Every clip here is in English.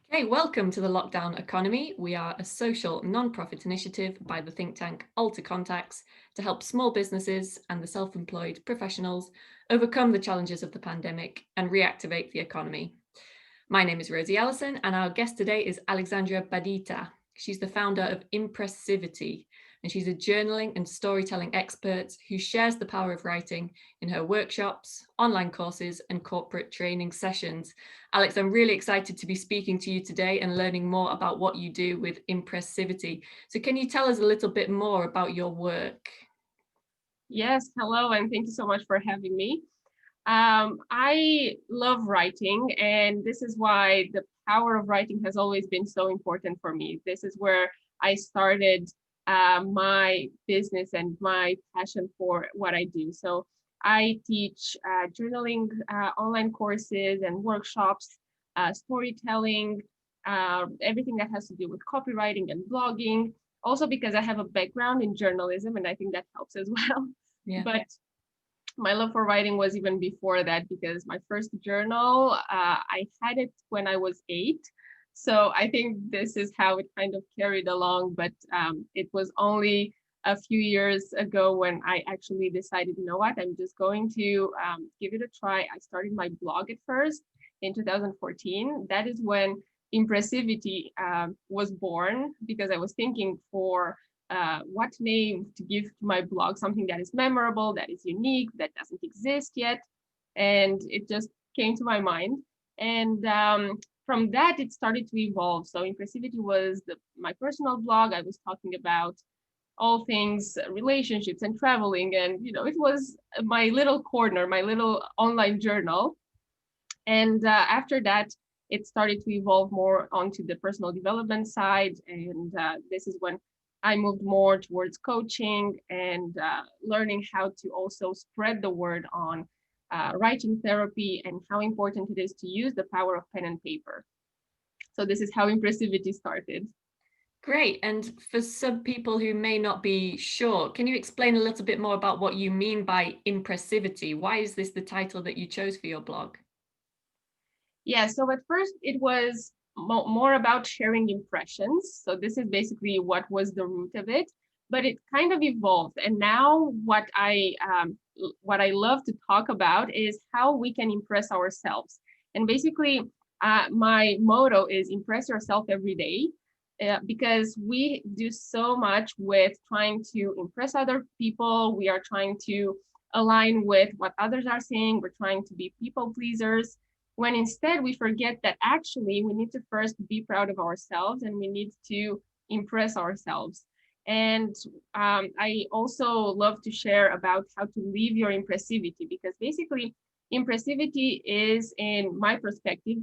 Okay, welcome to the Lockdown Economy. We are a social non-profit initiative by the think tank AlterContacts to help small businesses and the self-employed professionals overcome the challenges of the pandemic and reactivate the economy. My name is Rosie Ellison, and our guest today is Alexandra Badita. She's the founder of Impressivity, and she's a journaling and storytelling expert who shares the power of writing in her workshops, online courses, and corporate training sessions. Alex, I'm really excited to be speaking to you today and learning more about what you do with Impressivity. So can you tell us a little bit more about your work? Yes, hello, and thank you so much for having me. I love writing, and this is why the power of writing has always been so important for me. This is where I started my business and my passion for what I do. So I teach journaling, online courses and workshops, storytelling, everything that has to do with copywriting and blogging. Also because I have a background in journalism, and I think that helps as well. Yeah. But my love for writing was even before that, because my first journal, I had it when I was 8. So I think this is how it kind of carried along. But it was only a few years ago when I actually decided, you know what, I'm just going to give it a try. I started my blog at first in 2014. That is when Impressivity was born, because I was thinking for what name to give to my blog, something that is memorable, that is unique, that doesn't exist yet. And it just came to my mind. And from that, it started to evolve. So Impressivity was my personal blog. I was talking about all things relationships and traveling. And, it was my little corner, my little online journal. And after that, it started to evolve more onto the personal development side. And this is when I moved more towards coaching and learning how to also spread the word on writing therapy and how important it is to use the power of pen and paper. So this is how Impressivity started. Great. And for some people who may not be sure, can you explain a little bit more about what you mean by impressivity? Why is this the title that you chose for your blog? Yeah, so at first it was more about sharing impressions. So this is basically what was the root of it, but it kind of evolved. And now what I love to talk about is how we can impress ourselves. And basically, my motto is impress yourself every day. Because we do so much with trying to impress other people. We are trying to align with what others are saying. We're trying to be people pleasers, when instead we forget that actually we need to first be proud of ourselves and we need to impress ourselves. And I also love to share about how to live your impressivity, because basically impressivity is, in my perspective,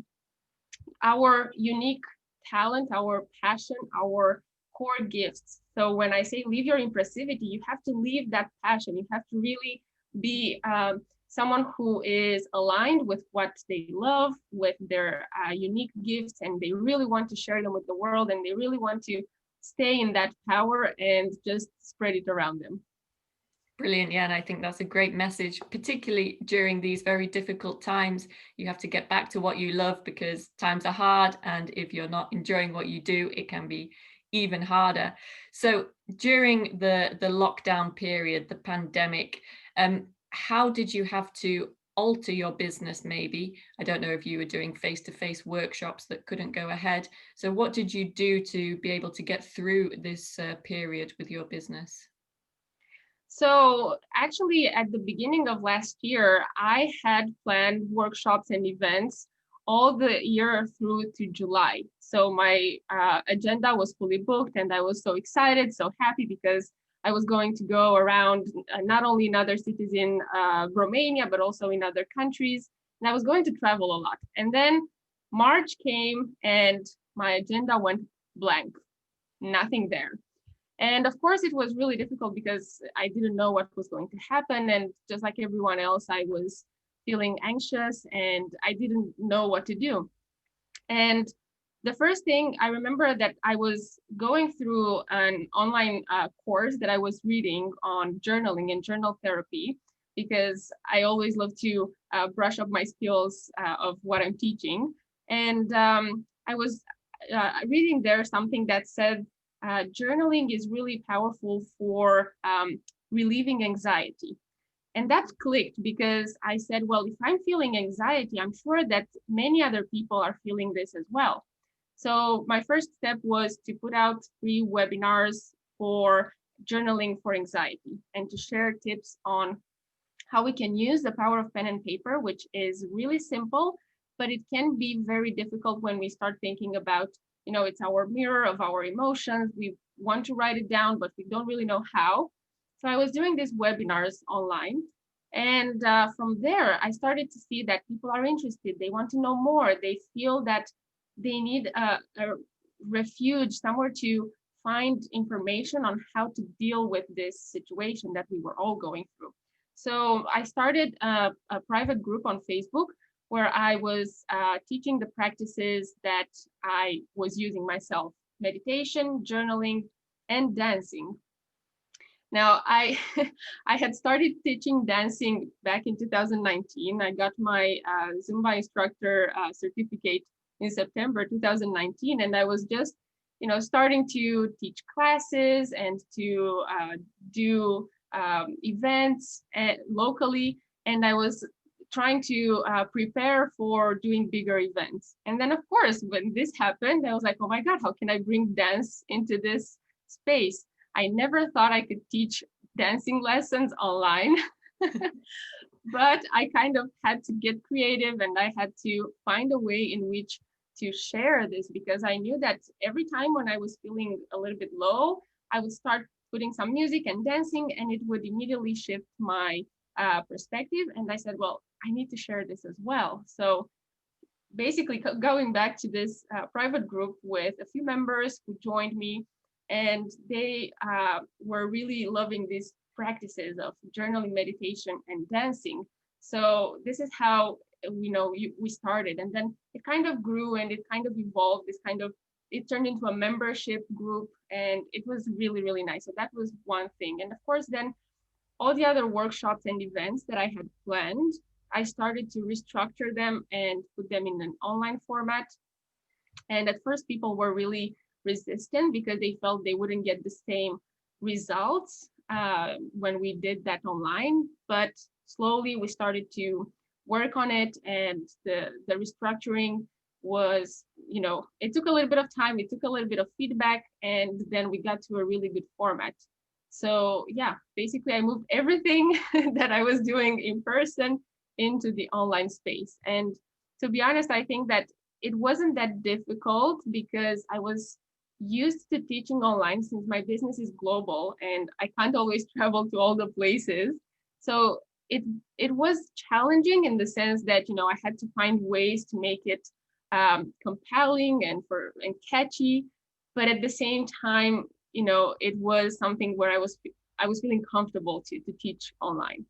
our unique talent, our passion, our core gifts. So when I say live your impressivity, you have to live that passion. You have to really be someone who is aligned with what they love, with their unique gifts, and they really want to share them with the world, and they really want to stay in that power and just spread it around them. Brilliant. Yeah, and I think that's a great message, particularly during these very difficult times. You have to get back to what you love because times are hard. And if you're not enjoying what you do, it can be even harder. So during the lockdown period, the pandemic, how did you have to alter your business maybe? I don't know if you were doing face-to-face workshops that couldn't go ahead. So what did you do to be able to get through this period with your business? So actually, at the beginning of last year, I had planned workshops and events all the year through to July. So my agenda was fully booked, and I was so excited, so happy, because I was going to go around not only in other cities in Romania, but also in other countries. And I was going to travel a lot. And then March came and my agenda went blank, nothing there. And of course, it was really difficult because I didn't know what was going to happen. And just like everyone else, I was feeling anxious and I didn't know what to do. And the first thing I remember, that I was going through an online course that I was reading on journaling and journal therapy, because I always love to brush up my skills of what I'm teaching. And I was reading there something that said journaling is really powerful for relieving anxiety. And that clicked because I said, well, if I'm feeling anxiety, I'm sure that many other people are feeling this as well. So my first step was to put out free webinars for journaling for anxiety and to share tips on how we can use the power of pen and paper, which is really simple, but it can be very difficult when we start thinking about, it's our mirror of our emotions. We want to write it down, but we don't really know how. So I was doing these webinars online. And from there, I started to see that people are interested. They want to know more. They feel that they need a refuge, somewhere to find information on how to deal with this situation that we were all going through. So I started a private group on Facebook where I was teaching the practices that I was using myself: meditation, journaling, and dancing. Now, I I had started teaching dancing back in 2019. I got my Zumba instructor certificate in September 2019, and I was just, starting to teach classes and to do events locally, and I was trying to prepare for doing bigger events. And then, of course, when this happened, I was like, oh my God, how can I bring dance into this space? I never thought I could teach dancing lessons online, but I kind of had to get creative, and I had to find a way in which to share this, because I knew that every time when I was feeling a little bit low, I would start putting some music and dancing, and it would immediately shift my perspective. And I said, well, I need to share this as well. So basically going back to this private group with a few members who joined me, and they were really loving these practices of journaling, meditation, and dancing. So this is how we started, and then it kind of grew and it kind of evolved. It turned into a membership group, and it was really, really nice. So that was one thing. And of course, then all the other workshops and events that I had planned, I started to restructure them and put them in an online format. And at first, people were really resistant because they felt they wouldn't get the same results when we did that online. But slowly, we started to work on it, and the restructuring was, it took a little bit of time, it took a little bit of feedback, and then we got to a really good format. So yeah, basically I moved everything that I was doing in person into the online space. And to be honest, I think that it wasn't that difficult because I was used to teaching online since my business is global and I can't always travel to all the places. So it was challenging in the sense that, I had to find ways to make it compelling and catchy, but at the same time, it was something where I was feeling comfortable to teach online.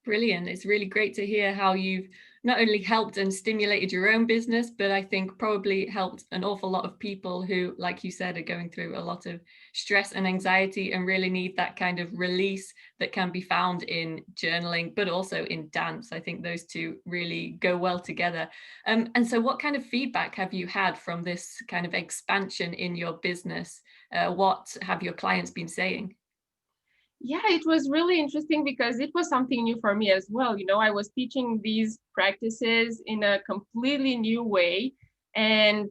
Brilliant. It's really great to hear how you've not only helped and stimulated your own business, but I think probably helped an awful lot of people who, like you said, are going through a lot of stress and anxiety and really need that kind of release that can be found in journaling, but also in dance. I think those two really go well together. And so what kind of feedback have you had from this kind of expansion in your business? What have your clients been saying? Yeah, it was really interesting because it was something new for me as well. I was teaching these practices in a completely new way. And,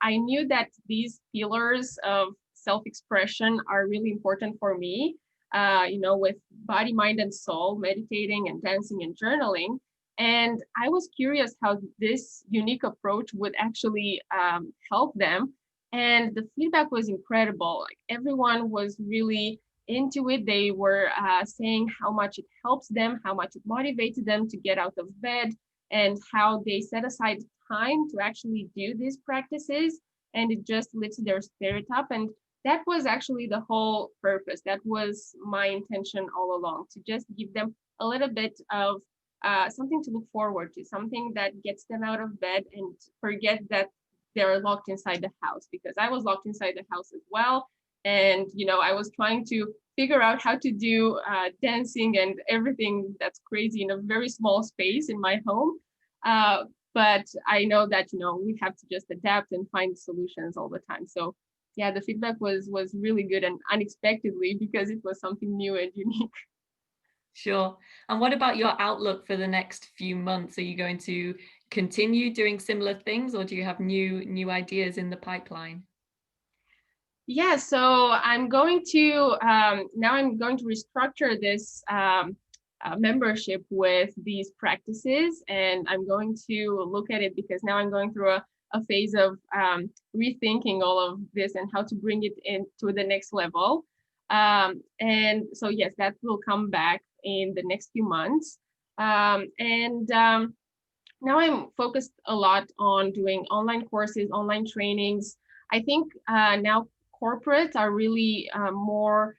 I knew that these pillars of self-expression are really important for me, with body, mind, and soul, meditating and dancing and journaling. And I was curious how this unique approach would actually help them. And the feedback was incredible. Like, everyone was really into it. They were saying how much it helps them, how much it motivates them to get out of bed, and how they set aside time to actually do these practices, and it just lifts their spirit up. And that was actually the whole purpose. That was my intention all along, to just give them a little bit of something to look forward to, something that gets them out of bed and forget that they're locked inside the house, because I was locked inside the house as well. And, I was trying to figure out how to do dancing and everything that's crazy in a very small space in my home. but I know that, we have to just adapt and find solutions all the time. So yeah, the feedback was really good, and unexpectedly, because it was something new and unique. Sure. And what about your outlook for the next few months? Are you going to continue doing similar things, or do you have new ideas in the pipeline? Yeah, so I'm going to now I'm going to restructure this membership with these practices, and I'm going to look at it because now I'm going through a phase of rethinking all of this and how to bring it into the next level. And so yes, that will come back in the next few months. Now I'm focused a lot on doing online courses, online trainings. I think now corporates are really more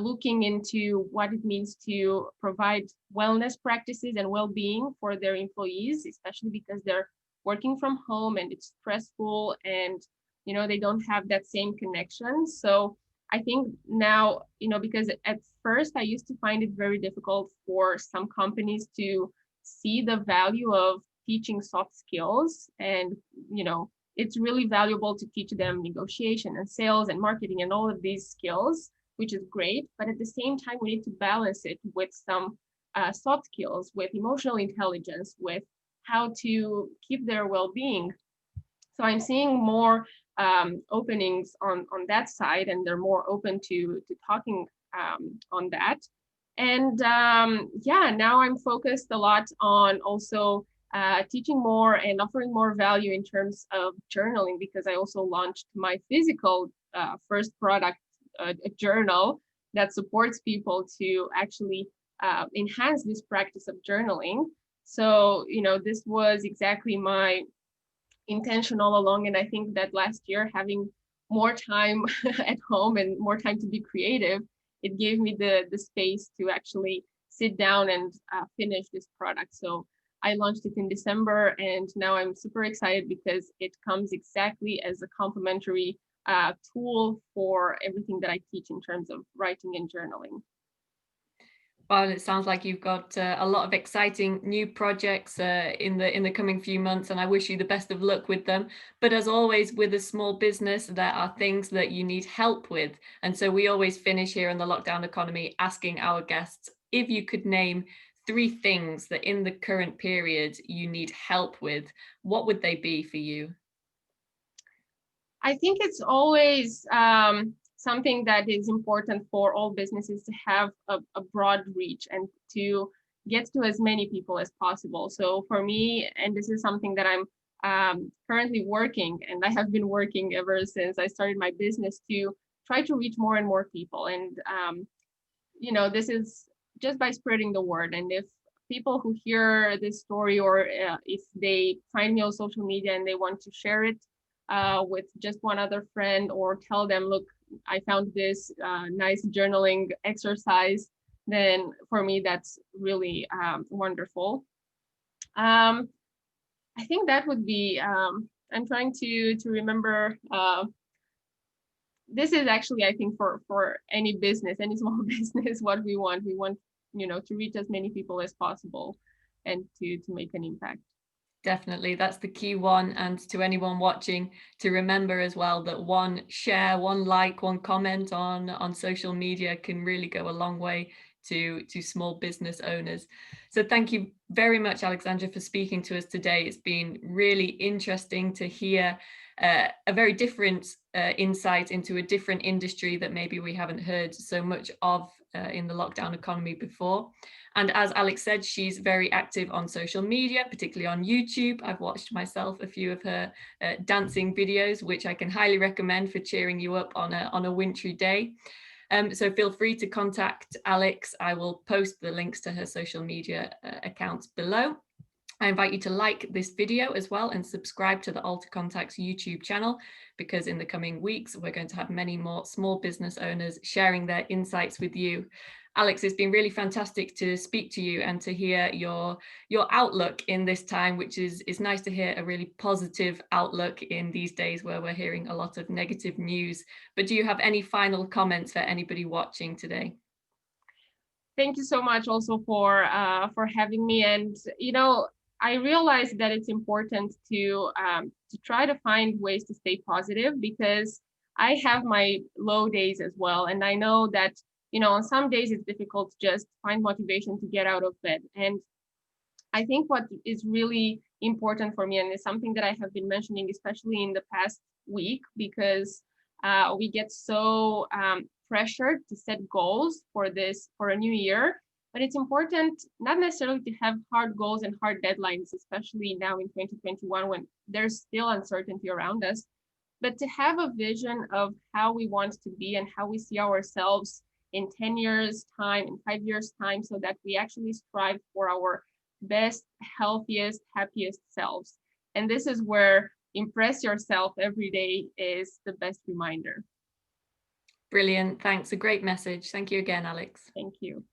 looking into what it means to provide wellness practices and well-being for their employees, especially because they're working from home and it's stressful, and they don't have that same connection. So I think now, because at first I used to find it very difficult for some companies to see the value of teaching soft skills, and it's really valuable to teach them negotiation and sales and marketing and all of these skills, which is great, but at the same time we need to balance it with some soft skills, with emotional intelligence, with how to keep their well-being. So I'm seeing more openings on that side, and they're more open to talking on that. And yeah, now I'm focused a lot on also teaching more and offering more value in terms of journaling, because I also launched my physical first product, a journal that supports people to actually enhance this practice of journaling. So, this was exactly my intention all along. And I think that last year, having more time at home and more time to be creative, it gave me the space to actually sit down and finish this product. So I launched it in December, and now I'm super excited because it comes exactly as a complementary tool for everything that I teach in terms of writing and journaling. Well, it sounds like you've got a lot of exciting new projects in the coming few months, and I wish you the best of luck with them. But as always, with a small business, there are things that you need help with, and so we always finish here on the Lockdown Economy asking our guests if you could name 3 things that in the current period you need help with. What would they be for you? I think it's always something that is important for all businesses to have a broad reach and to get to as many people as possible. So for me, and this is something that I'm currently working, and I have been working ever since I started my business, to try to reach more and more people. And, this is just by spreading the word. And if people who hear this story, or if they find me on social media and they want to share it with just one other friend, or tell them, look, I found this nice journaling exercise, then for me, that's really wonderful. I think that would be, I'm trying to remember, this is actually, I think, for any business, any small business, what we want. We want, to reach as many people as possible and to make an impact. Definitely, that's the key one. And to anyone watching, to remember as well that one share, one like, one comment on social media can really go a long way to small business owners. So thank you very much, Alexandra, for speaking to us today. It's been really interesting to hear a very different insight into a different industry that maybe we haven't heard so much of in the lockdown economy before. And as Alex said, she's very active on social media, particularly on YouTube. I've watched myself a few of her dancing videos, which I can highly recommend for cheering you up on a wintry day. So feel free to contact Alex. I will post the links to her social media accounts below. I invite you to like this video as well and subscribe to the AlterContacts YouTube channel, because in the coming weeks, we're going to have many more small business owners sharing their insights with you. Alex, it's been really fantastic to speak to you and to hear your outlook in this time, which is nice to hear a really positive outlook in these days where we're hearing a lot of negative news. But do you have any final comments for anybody watching today? Thank you so much also for having me. And, I realized that it's important to try to find ways to stay positive, because I have my low days as well. And I know that, on some days it's difficult to just find motivation to get out of bed. And I think what is really important for me, and is something that I have been mentioning, especially in the past week, because we get so pressured to set goals for a new year. But it's important not necessarily to have hard goals and hard deadlines, especially now in 2021 when there's still uncertainty around us, but to have a vision of how we want to be and how we see ourselves in 10 years time, in 5 years time, so that we actually strive for our best, healthiest, happiest selves. And this is where impress yourself every day is the best reminder. Brilliant. Thanks. A great message. Thank you again, Alex. Thank you.